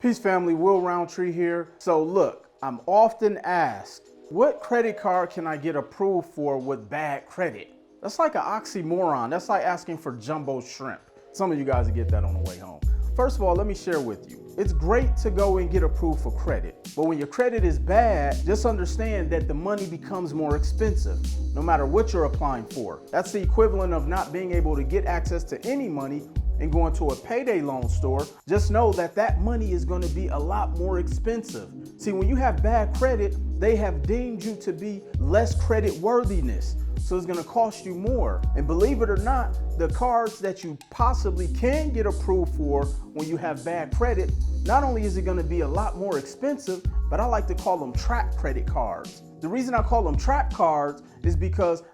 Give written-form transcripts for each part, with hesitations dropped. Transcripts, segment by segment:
Peace family, Will Roundtree here. So look, I'm often asked, what credit card can I get approved for with bad credit? That's like an oxymoron. That's like asking for jumbo shrimp. Some of you guys will get that on the way home. First of all, let me share with you. It's great to go and get approved for credit, but when your credit is bad, just understand that the money becomes more expensive, no matter what you're applying for. That's the equivalent of not being able to get access to any money and going to a payday loan store. Just know that that money is going to be a lot more expensive. See, when you have bad credit, they have deemed you to be less credit worthiness. So it's going to cost you more. And believe it or not, the cards that you possibly can get approved for when you have bad credit, not only is it going to be a lot more expensive, but I like to call them trap credit cards. The reason I call them trap cards is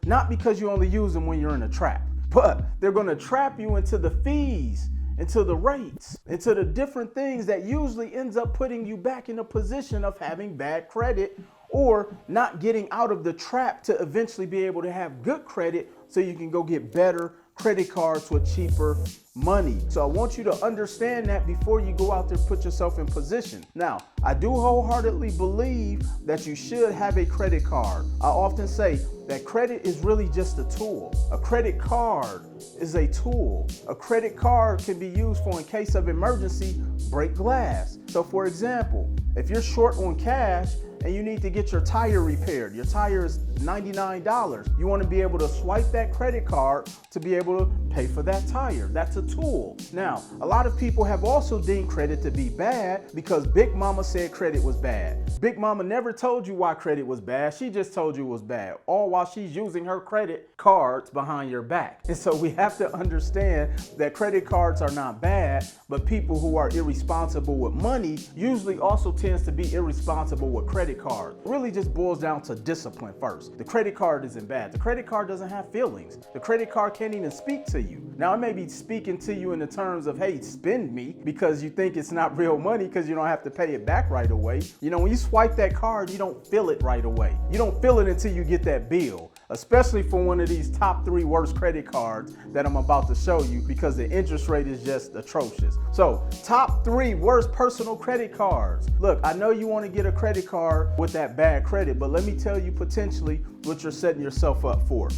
not because you only use them when you're in a trap, but they're going to trap you into the fees, into the rates, into the different things that usually ends up putting you back in a position of having bad credit or not getting out of the trap to eventually be able to have good credit so you can go get better credit cards with cheaper money. So I want you to understand that before you go out there, put yourself in position. Now, I do wholeheartedly believe that you should have a credit card. I often say that credit is really just a tool. A credit card is a tool. A credit card can be used for, in case of emergency, break glass. So for example, if you're short on cash and you need to get your tire repaired, your tire is $99. You want to be able to swipe that credit card to be able to pay for that tire. That's a tool. Now, a lot of people have also deemed credit to be bad because Big Mama said credit was bad. Big Mama never told you why credit was bad. She just told you it was bad, all while she's using her credit cards behind your back. And so we have to understand that credit cards are not bad, but people who are irresponsible with money usually also tends to be irresponsible with credit cards. It really just boils down to discipline first. The credit card isn't bad. The credit card doesn't have feelings. The credit card can't even speak to you. Now, it may be speaking to you in the terms of, hey, spend me, because you think it's not real money because you don't have to pay it back right away. You know, when you swipe that card, you don't feel it right away. You don't feel it until you get that bill, especially for one of these top 3 worst credit cards that I'm about to show you, because the interest rate is just atrocious. So, top 3 worst personal credit cards. Look, I know you want to get a credit card with that bad credit, but let me tell you potentially what you're setting yourself up for.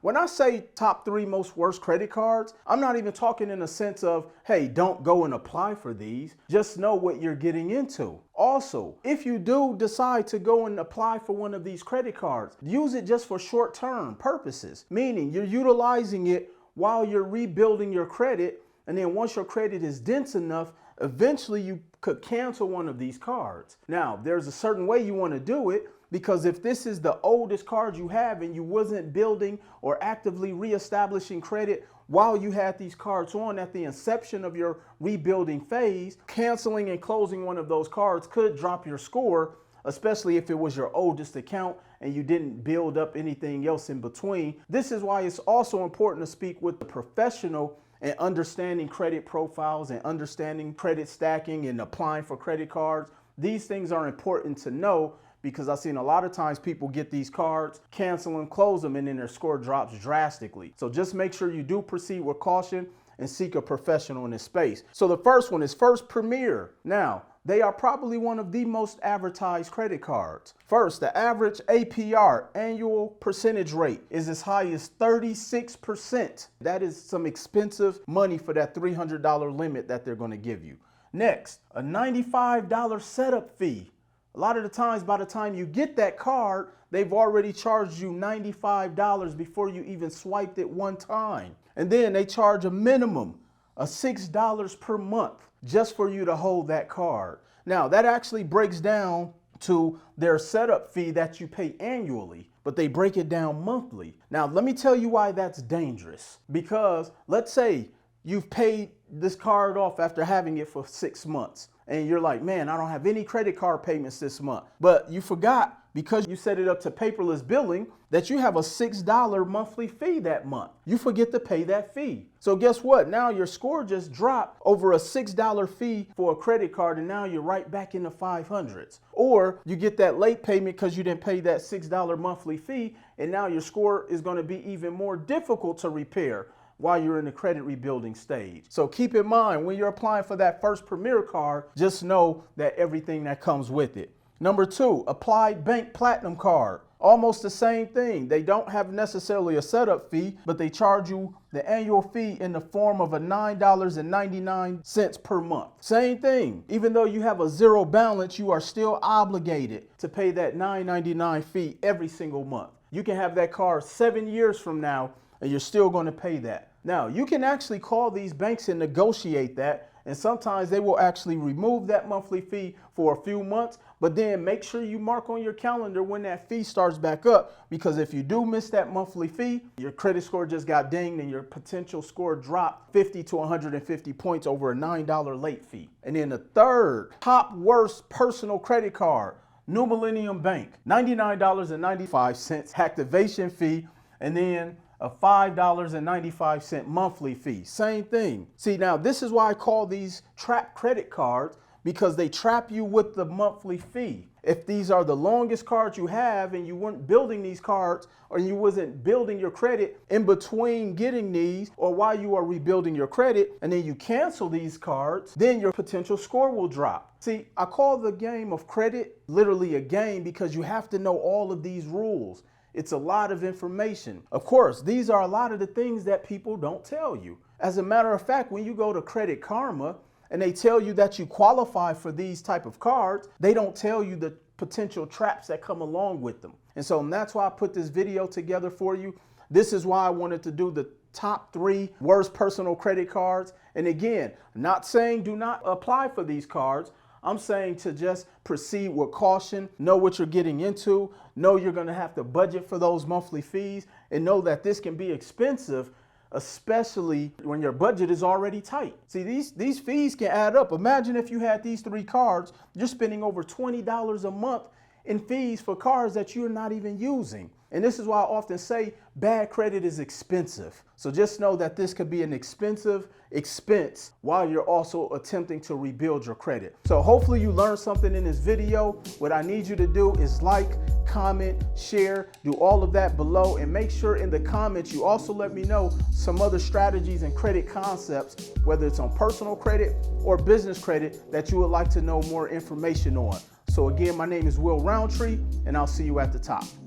When I say top 3 most worst credit cards, I'm not even talking in a sense of, hey, don't go and apply for these. Just know what you're getting into. Also, if you do decide to go and apply for one of these credit cards, use it just for short-term purposes, meaning you're utilizing it while you're rebuilding your credit, and then once your credit is dense enough, eventually you could cancel one of these cards. Now, there's a certain way you want to do it, because if this is the oldest card you have and you wasn't building or actively reestablishing credit while you had these cards on at the inception of your rebuilding phase, canceling and closing one of those cards could drop your score, especially if it was your oldest account and you didn't build up anything else in between. This is why it's also important to speak with a professional and understanding credit profiles and understanding credit stacking and applying for credit cards. These things are important to know, because I've seen a lot of times people get these cards, cancel them, close them, and then their score drops drastically. So just make sure you do proceed with caution and seek a professional in this space. So the first one is First Premier. Now, they are probably one of the most advertised credit cards. First, the average APR, annual percentage rate, is as high as 36%. That is some expensive money for that $300 limit that they're going to give you. Next, a $95 setup fee. A lot of the times, by the time you get that card, they've already charged you $95 before you even swiped it one time. And then they charge a minimum of $6 per month just for you to hold that card. Now, that actually breaks down to their setup fee that you pay annually, but they break it down monthly. Now, let me tell you why that's dangerous. Because let's say you've paid this card off after having it for 6 months. And you're like, man, I don't have any credit card payments this month. But you forgot, because you set it up to paperless billing, that you have a $6 monthly fee that month. You forget to pay that fee. So guess what? Now your score just dropped over a $6 fee for a credit card, and now you're right back in the 500s. Or you get that late payment because you didn't pay that $6 monthly fee, and now your score is going to be even more difficult to repair. while you're in the credit rebuilding stage. So keep in mind, when you're applying for that first Premier card, just know that everything that comes with it. Number 2, Applied Bank Platinum Card. Almost the same thing. They don't have necessarily a setup fee, but they charge you the annual fee in the form of a $9.99 per month. Same thing. Even though you have a zero balance, you are still obligated to pay that $9.99 fee every single month. You can have that card 7 years from now, and you're still going to pay that. Now, you can actually call these banks and negotiate that, and sometimes they will actually remove that monthly fee for a few months, but then make sure you mark on your calendar when that fee starts back up, because if you do miss that monthly fee, your credit score just got dinged and your potential score dropped 50 to 150 points over a $9 late fee. And then the third top worst personal credit card, New Millennium Bank, $99.95 activation fee, and then a $5.95 monthly fee. Same thing. See, now this is why I call these trap credit cards, because they trap you with the monthly fee. If these are the longest cards you have and you weren't building these cards, or you wasn't building your credit in between getting these, or while you are rebuilding your credit, and then you cancel these cards, then your potential score will drop. See, I call the game of credit literally a game because you have to know all of these rules. It's a lot of information. Of course, these are a lot of the things that people don't tell you. As a matter of fact, when you go to Credit Karma and they tell you that you qualify for these type of cards, they don't tell you the potential traps that come along with them. And so that's why I put this video together for you. This is why I wanted to do the top 3 worst personal credit cards. And again, not saying do not apply for these cards. I'm saying to just proceed with caution, know what you're getting into, know you're going to have to budget for those monthly fees, and know that this can be expensive, especially when your budget is already tight. See, these fees can add up. Imagine if you had these 3 cards, you're spending over $20 a month in fees for cards that you're not even using. And this is why I often say bad credit is expensive. So just know that this could be an expensive expense while you're also attempting to rebuild your credit. So hopefully you learned something in this video. What I need you to do is like, comment, share, do all of that below, and make sure in the comments you also let me know some other strategies and credit concepts, whether it's on personal credit or business credit, that you would like to know more information on. So again, my name is Will Roundtree, and I'll see you at the top.